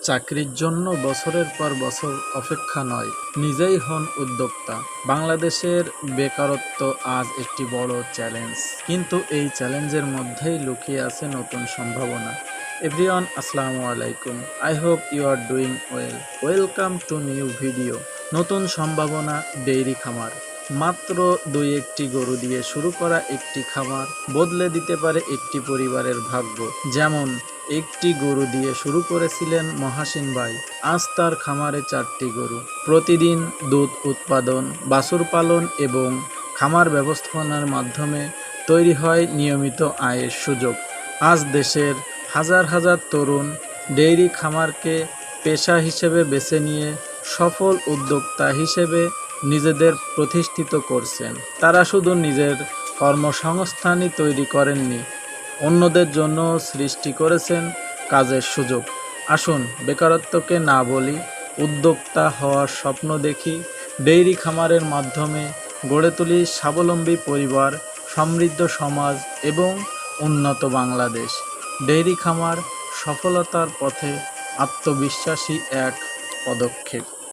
চাকরির জন্য বছরের পর বছর অপেক্ষা নয়, নিজেই হন উদ্যোক্তা। বাংলাদেশের বেকারত্ব আজ একটি বড় চ্যালেঞ্জ, কিন্তু এই চ্যালেঞ্জের মধ্যেই লুকিয়ে আছে নতুন সম্ভাবনা। এভরিওয়ান, আসসালামু আলাইকুম। I hope you are doing well. Welcome to new video. নতুন সম্ভাবনা, ডেইরি খামার। মাত্র 2-1টি গরু দিয়ে শুরু করা একটি খামার বদলে দিতে পারে একটি পরিবারের ভাগ্য। যেমন একটি গরু দিয়ে শুরু করেছিলেন মহাসিন ভাই, আজ তার খামারে 4টি গরু। প্রতিদিন দুধ উৎপাদন, বাছুর পালন এবং খামার ব্যবস্থাপনার মাধ্যমে তৈরি হয় নিয়মিত আয়ের সুযোগ। আজ দেশের হাজার হাজার তরুণ ডেইরি খামারকে পেশা হিসেবে বেছে নিয়ে সফল উদ্যোক্তা হিসেবে নিজেদের প্রতিষ্ঠিত করছেন। তারা শুধু নিজের কর্মসংস্থানই তৈরি করেননি, অন্যদের জন্য সৃষ্টি করেছেন কাজের সুযোগ। আসুন বেকারত্বকে না বলি, উদ্যোক্তা হওয়ার স্বপ্ন দেখি। ডেইরি খামারের মাধ্যমে গড়ে তুলি স্বাবলম্বী পরিবার, সমৃদ্ধ সমাজ এবং উন্নত বাংলাদেশ। ডেইরি খামার সফলতার পথে আত্মবিশ্বাসী এক পদক্ষেপ।